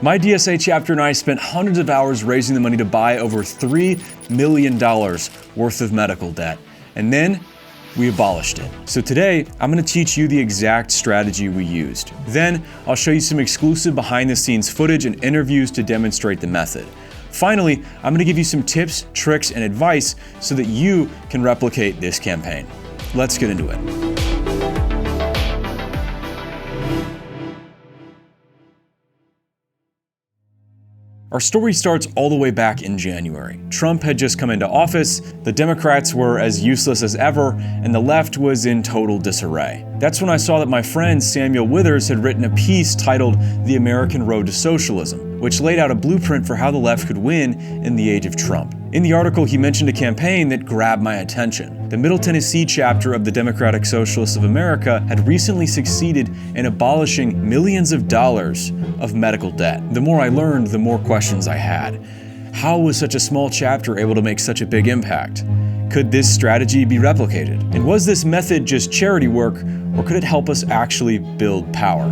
My DSA chapter and I spent hundreds of hours raising the money to buy over $3 million worth of medical debt. And then we abolished it. So today, I'm going to teach you the exact strategy we used. Then, I'll show you some exclusive behind-the-scenes footage and interviews to demonstrate the method. Finally, I'm going to give you some tips, tricks, and advice so that you can replicate this campaign. Let's get into it. Our story starts all the way back in January. Trump had just come into office, the Democrats were as useless as ever, and the left was in total disarray. That's when I saw that my friend Samuel Withers had written a piece titled The American Road to Socialism, which laid out a blueprint for how the left could win in the age of Trump. In the article, he mentioned a campaign that grabbed my attention. The Middle Tennessee chapter of the Democratic Socialists of America had recently succeeded in abolishing millions of dollars of medical debt. The more I learned, the more questions I had. How was such a small chapter able to make such a big impact? Could this strategy be replicated? And was this method just charity work, or could it help us actually build power?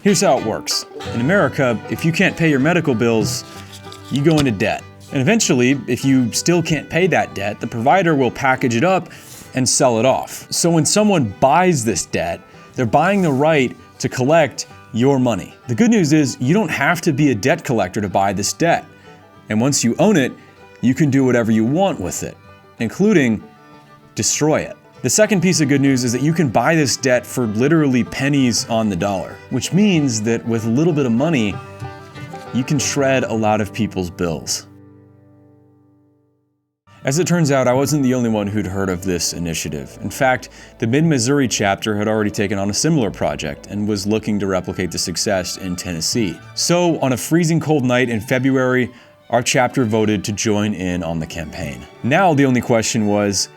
Here's how it works. In America, if you can't pay your medical bills, you go into debt. And eventually, if you still can't pay that debt, the provider will package it up and sell it off. So when someone buys this debt, they're buying the right to collect your money. The good news is you don't have to be a debt collector to buy this debt. And once you own it, you can do whatever you want with it, including destroy it. The second piece of good news is that you can buy this debt for literally pennies on the dollar, which means that with a little bit of money, you can shred a lot of people's bills. As it turns out, I wasn't the only one who'd heard of this initiative. In fact, the Mid-Missouri chapter had already taken on a similar project and was looking to replicate the success in Tennessee. So, on a freezing cold night in February, our chapter voted to join in on the campaign. Now the only question was,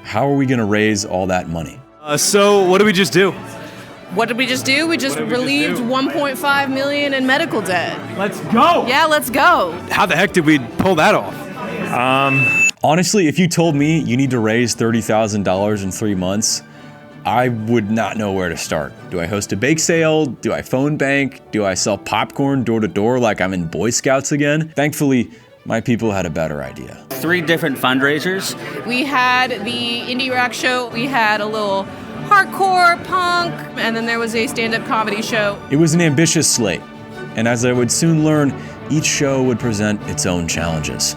how are we going to raise all that money? So what did we just do? What did we just do? We just relieved $1.5 million in medical debt. Let's go! Yeah, let's go. How the heck did we pull that off? Honestly, if you told me you need to raise $30,000 in 3 months, I would not know where to start. Do I host a bake sale? Do I phone bank? Do I sell popcorn door to door like I'm in Boy Scouts again? Thankfully, my people had a better idea. 3 different fundraisers. We had the indie rock show, we had a little hardcore punk, and then there was a stand-up comedy show. It was an ambitious slate, and as I would soon learn, each show would present its own challenges.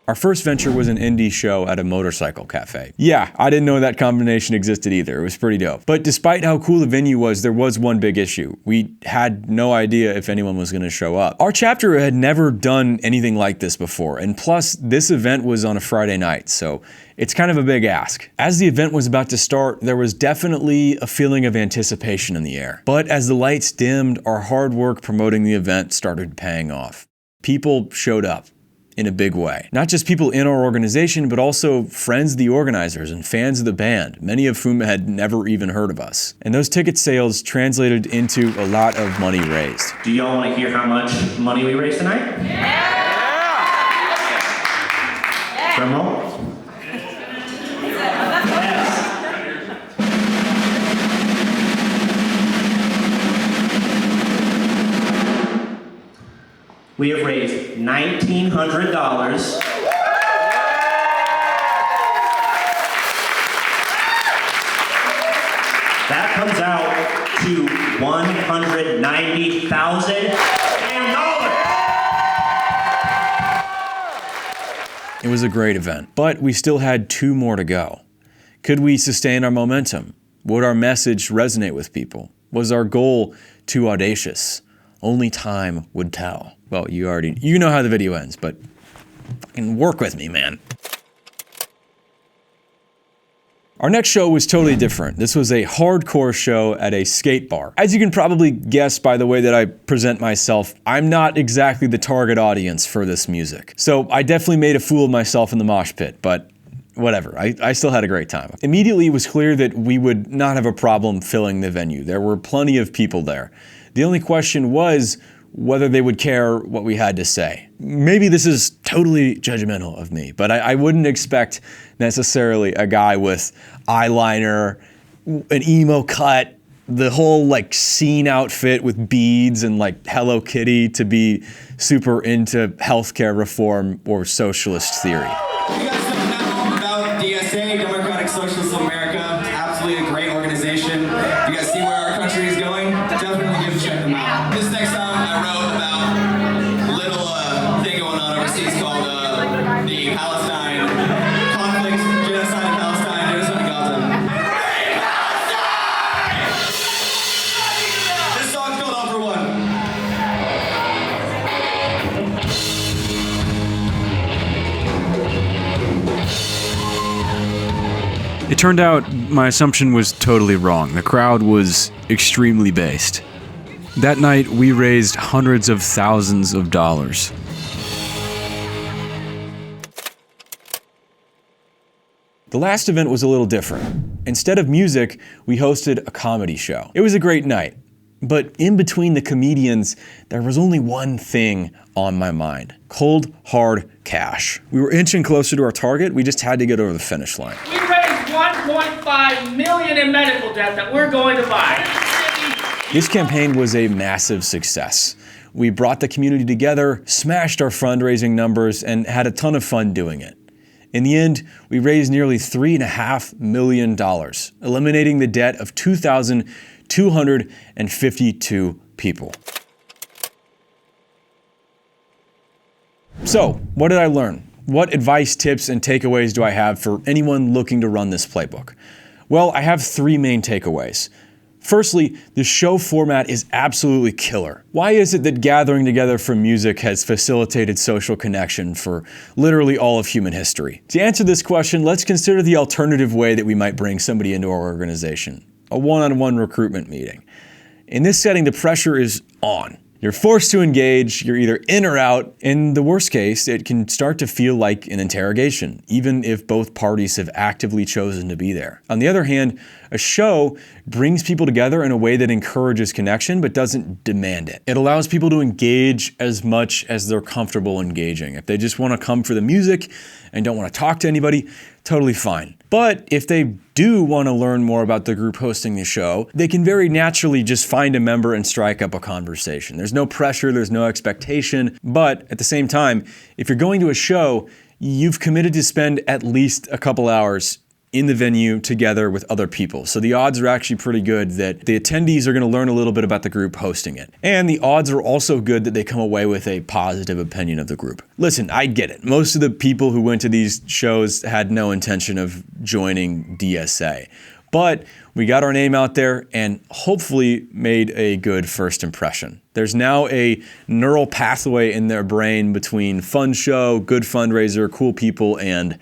Our first venture was an indie show at a motorcycle cafe. Yeah, I didn't know that combination existed either. It was pretty dope. But despite how cool the venue was, there was one big issue. We had no idea if anyone was going to show up. Our chapter had never done anything like this before, and plus, this event was on a Friday night, so it's kind of a big ask. As the event was about to start, there was definitely a feeling of anticipation in the air. But as the lights dimmed, our hard work promoting the event started paying off. People showed up. In a big way. Not just people in our organization, but also friends of the organizers and fans of the band, many of whom had never even heard of us. And those ticket sales translated into a lot of money raised. Do y'all want to hear how much money we raised tonight? Yeah! Drum roll. We have raised $1,900. That comes out to $190,000. It was a great event, but we still had 2 more to go. Could we sustain our momentum? Would our message resonate with people? Was our goal too audacious? Only time would tell. Well, you know how the video ends, but fucking work with me, man. Our next show was totally different. This was a hardcore show at a skate bar. As you can probably guess by the way that I present myself, I'm not exactly the target audience for this music. So I definitely made a fool of myself in the mosh pit, but whatever, I still had a great time. Immediately it was clear that we would not have a problem filling the venue. There were plenty of people there. The only question was, whether they would care what we had to say. Maybe this is totally judgmental of me, but I wouldn't expect necessarily a guy with eyeliner, an emo cut, the whole like scene outfit with beads and like Hello Kitty to be super into healthcare reform or socialist theory. You guys don't know about DSA, Democratic Socialists of America. It's absolutely a great organization. You guys see where our country is going? Definitely give check them out. This next song I wrote about a little thing going on overseas called the Palestine conflict, genocide in Palestine, genocide in Gaza. This song's called All for One. It turned out my assumption was totally wrong. The crowd was extremely based. That night, we raised hundreds of thousands of dollars. The last event was a little different. Instead of music, we hosted a comedy show. It was a great night, but in between the comedians, there was only one thing on my mind: cold, hard cash. We were inching closer to our target, we just had to get over the finish line. We raised $1.5 million in medical debt that we're going to buy. This campaign was a massive success. We brought the community together, smashed our fundraising numbers, and had a ton of fun doing it. In the end, we raised nearly $3.5 million, eliminating the debt of 2,252 people. So, what did I learn? What advice, tips, and takeaways do I have for anyone looking to run this playbook? Well, I have three main takeaways. Firstly, the show format is absolutely killer. Why is it that gathering together for music has facilitated social connection for literally all of human history? To answer this question, let's consider the alternative way that we might bring somebody into our organization: a one-on-one recruitment meeting. In this setting, the pressure is on. You're forced to engage, you're either in or out. In the worst case, it can start to feel like an interrogation, even if both parties have actively chosen to be there. On the other hand, a show brings people together in a way that encourages connection but doesn't demand it. It allows people to engage as much as they're comfortable engaging. If they just want to come for the music and don't want to talk to anybody, totally fine. But if they do want to learn more about the group hosting the show, they can very naturally just find a member and strike up a conversation. There's no pressure, there's no expectation, but at the same time, if you're going to a show, you've committed to spend at least a couple hours in the venue together with other people. So the odds are actually pretty good that the attendees are going to learn a little bit about the group hosting it. And the odds are also good that they come away with a positive opinion of the group. Listen, I get it. Most of the people who went to these shows had no intention of joining DSA. But we got our name out there and hopefully made a good first impression. There's now a neural pathway in their brain between fun show, good fundraiser, cool people, and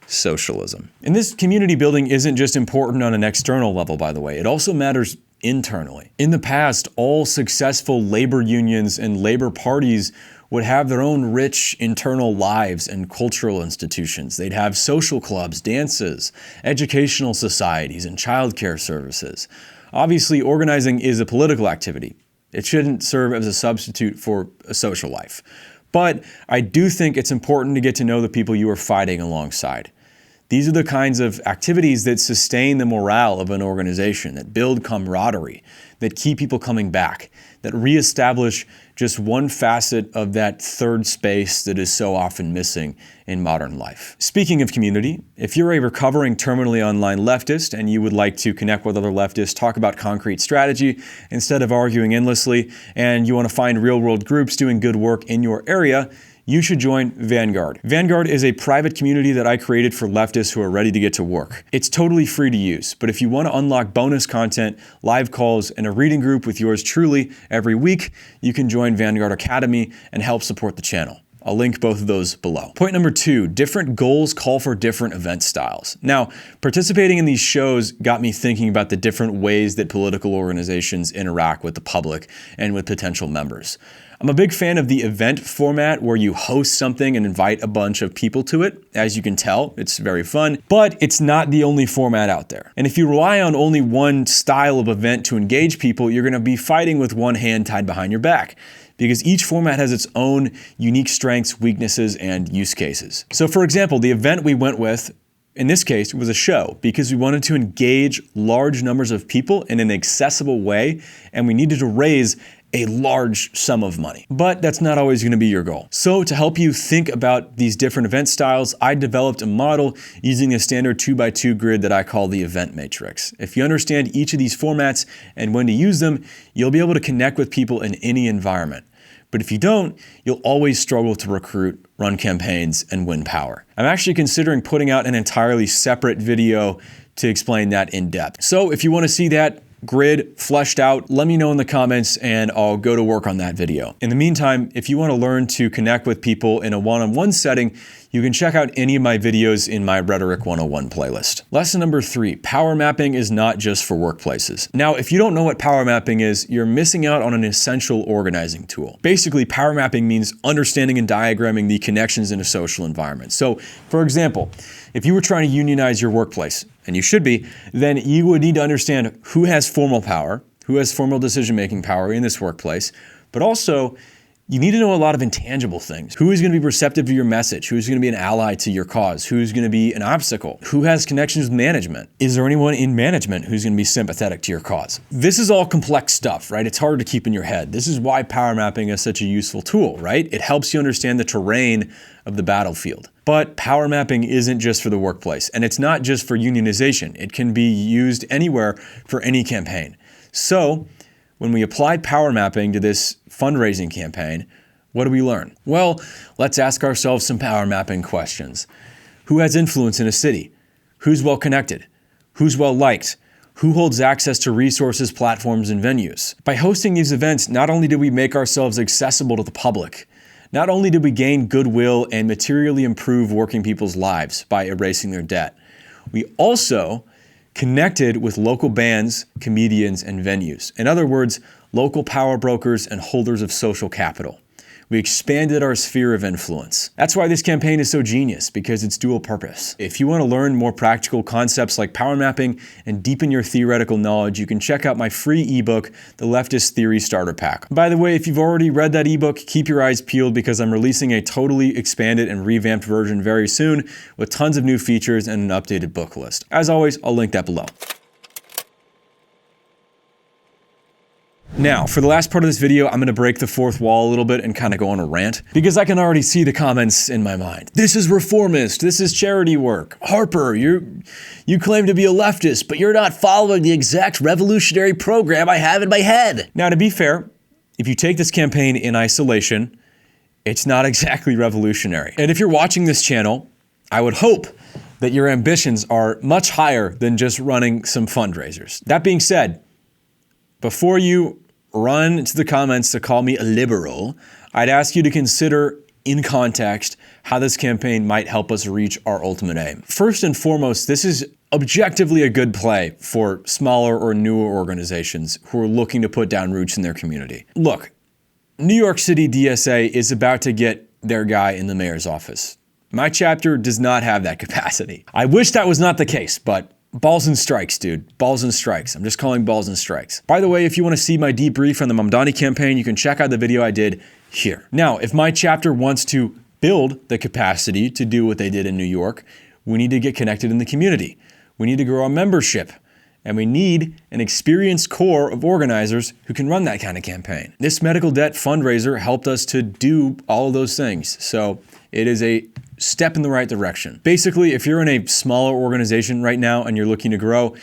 socialism. And this community building isn't just important on an external level, by the way. It also matters internally. In the past, all successful labor unions and labor parties would have their own rich internal lives and cultural institutions. They'd have social clubs, dances, educational societies, and childcare services. Obviously, organizing is a political activity. It shouldn't serve as a substitute for a social life. But I do think it's important to get to know the people you are fighting alongside. These are the kinds of activities that sustain the morale of an organization, that build camaraderie, that keep people coming back, that reestablish just one facet of that third space that is so often missing in modern life. Speaking of community, if you're a recovering terminally online leftist and you would like to connect with other leftists, talk about concrete strategy instead of arguing endlessly, and you want to find real-world groups doing good work in your area, you should join Vanguard. Vanguard is a private community that I created for leftists who are ready to get to work. It's totally free to use, but if you want to unlock bonus content, live calls, and a reading group with yours truly every week, you can join Vanguard Academy and help support the channel. I'll link both of those below. Point number 2, different goals call for different event styles. Now, participating in these shows got me thinking about the different ways that political organizations interact with the public and with potential members. I'm a big fan of the event format where you host something and invite a bunch of people to it. As you can tell, it's very fun, but it's not the only format out there. And if you rely on only one style of event to engage people, you're going to be fighting with one hand tied behind your back. because each format has its own unique strengths, weaknesses, and use cases. So for example, the event we went with, in this case, was a show because we wanted to engage large numbers of people in an accessible way, and we needed to raise a large sum of money. But that's not always going to be your goal. So to help you think about these different event styles, I developed a model using a standard 2x2 grid that I call the event matrix. If you understand each of these formats and when to use them, you'll be able to connect with people in any environment. But if you don't, you'll always struggle to recruit, run campaigns, and win power. I'm actually considering putting out an entirely separate video to explain that in depth. So if you want to see that grid fleshed out, let me know in the comments and I'll go to work on that video. In the meantime, if you want to learn to connect with people in a one-on-one setting, you can check out any of my videos in my Rhetoric 101 playlist. Lesson number 3, power mapping is not just for workplaces. Now, if you don't know what power mapping is, you're missing out on an essential organizing tool. Basically, power mapping means understanding and diagramming the connections in a social environment. So, for example, if you were trying to unionize your workplace, and you should be, then you would need to understand who has formal power, who has formal decision-making power in this workplace, but also you need to know a lot of intangible things. Who is going to be receptive to your message? Who is going to be an ally to your cause? Who is going to be an obstacle? Who has connections with management? Is there anyone in management who's going to be sympathetic to your cause? This is all complex stuff, right? It's hard to keep in your head. This is why power mapping is such a useful tool, right? It helps you understand the terrain of the battlefield. But power mapping isn't just for the workplace, and it's not just for unionization. It can be used anywhere for any campaign. So, when we applied power mapping to this fundraising campaign, what do we learn? Well, let's ask ourselves some power mapping questions. Who has influence in a city? Who's well connected? Who's well liked? Who holds access to resources, platforms, and venues? By hosting these events, not only did we make ourselves accessible to the public, not only did we gain goodwill and materially improve working people's lives by erasing their debt, we also connected with local bands, comedians, and venues. In other words, local power brokers and holders of social capital. We expanded our sphere of influence. That's why this campaign is so genius, because it's dual purpose. If you want to learn more practical concepts like power mapping and deepen your theoretical knowledge, you can check out my free ebook, The Leftist Theory Starter Pack. By the way, if you've already read that ebook, keep your eyes peeled because I'm releasing a totally expanded and revamped version very soon with tons of new features and an updated book list. As always, I'll link that below. Now, for the last part of this video, I'm going to break the fourth wall a little bit and kind of go on a rant, because I can already see the comments in my mind. This is reformist. This is charity work. Harper, you claim to be a leftist, but you're not following the exact revolutionary program I have in my head. Now, to be fair, if you take this campaign in isolation, it's not exactly revolutionary. And if you're watching this channel, I would hope that your ambitions are much higher than just running some fundraisers. That being said, before you run to the comments to call me a liberal, I'd ask you to consider in context how this campaign might help us reach our ultimate aim. First and foremost, this is objectively a good play for smaller or newer organizations who are looking to put down roots in their community. Look, New York City DSA is about to get their guy in the mayor's office. My chapter does not have that capacity. I wish that was not the case, but balls and strikes, dude. Balls and strikes. I'm just calling balls and strikes. By the way, if you want to see my debrief on the Mamdani campaign, you can check out the video I did here. Now, if my chapter wants to build the capacity to do what they did in New York, we need to get connected in the community. We need to grow our membership. And we need an experienced core of organizers who can run that kind of campaign. This medical debt fundraiser helped us to do all of those things. So it is a step in the right direction. Basically, if you're in a smaller organization right now and you're looking to grow,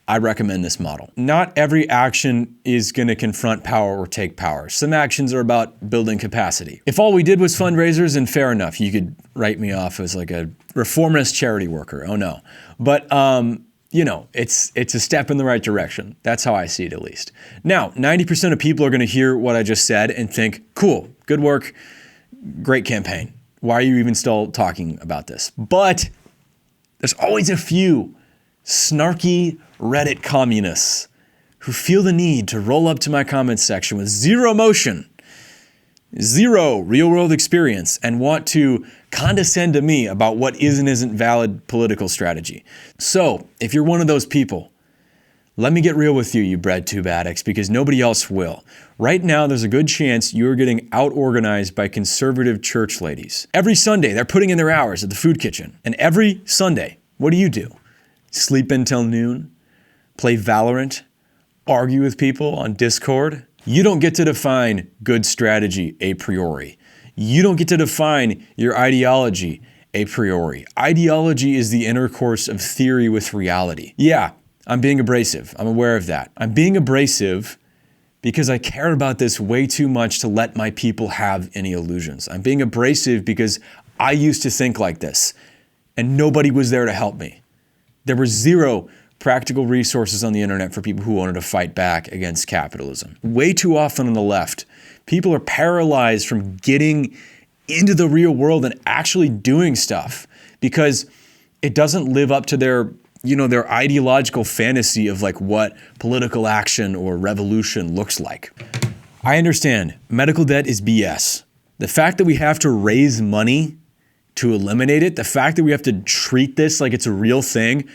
I recommend this model. Not every action is going to confront power or take power. Some actions are about building capacity. If all we did was fundraisers, then fair enough. You could write me off as like a reformist charity worker. Oh no. But you know, it's a step in the right direction. That's how I see it, at least. Now, 90% of people are going to hear what I just said and think, cool, good work, great campaign. Why are you even still talking about this? But there's always a few snarky Reddit communists who feel the need to roll up to my comments section with zero emotion, zero real-world experience, and want to condescend to me about what is and isn't valid political strategy. So, if you're one of those people, Let me get real with you, you bread tube addicts, because nobody else will. Right now, there's a good chance you're getting out-organized by conservative church ladies. Every Sunday, they're putting in their hours at the food kitchen. And every Sunday, what do? Sleep until noon? Play Valorant? Argue with people on Discord? You don't get to define good strategy a priori. You don't get to define your ideology a priori. Ideology is the intercourse of theory with reality. Yeah, I'm being abrasive. I'm aware of that. I'm being abrasive because I care about this way too much to let my people have any illusions. I'm being abrasive because I used to think like this, and nobody was there to help me. There were zero practical resources on the internet for people who wanted to fight back against capitalism. Way too often on the left, people are paralyzed from getting into the real world and actually doing stuff because it doesn't live up to their ideological fantasy of like what political action or revolution looks like. I understand medical debt is BS. The fact that we have to raise money to eliminate it, the fact that we have to treat this like it's a real thing,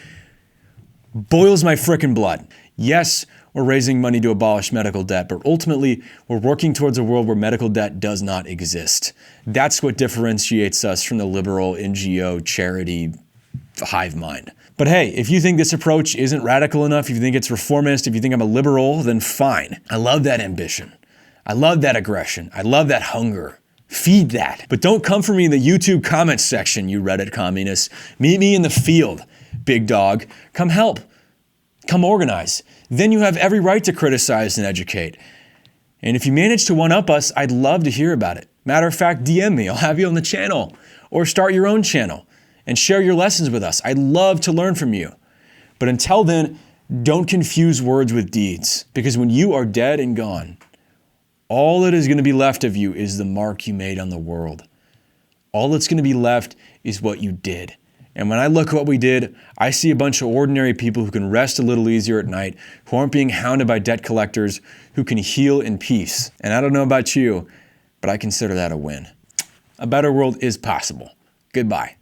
boils my frickin' blood. Yes, we're raising money to abolish medical debt, but ultimately we're working towards a world where medical debt does not exist. That's what differentiates us from the liberal NGO charity hive mind. But hey, if you think this approach isn't radical enough, if you think it's reformist, if you think I'm a liberal, then fine. I love that ambition. I love that aggression. I love that hunger. Feed that. But don't come for me in the YouTube comments section, you Reddit communists. Meet me in the field, big dog. Come help. Come organize. Then you have every right to criticize and educate. And if you manage to one-up us, I'd love to hear about it. Matter of fact, DM me. I'll have you on the channel. Or start your own channel and share your lessons with us. I'd love to learn from you. But until then, don't confuse words with deeds. Because when you are dead and gone, all that is going to be left of you is the mark you made on the world. All that's going to be left is what you did. And when I look at what we did, I see a bunch of ordinary people who can rest a little easier at night, who aren't being hounded by debt collectors, who can heal in peace. And I don't know about you, but I consider that a win. A better world is possible. Goodbye.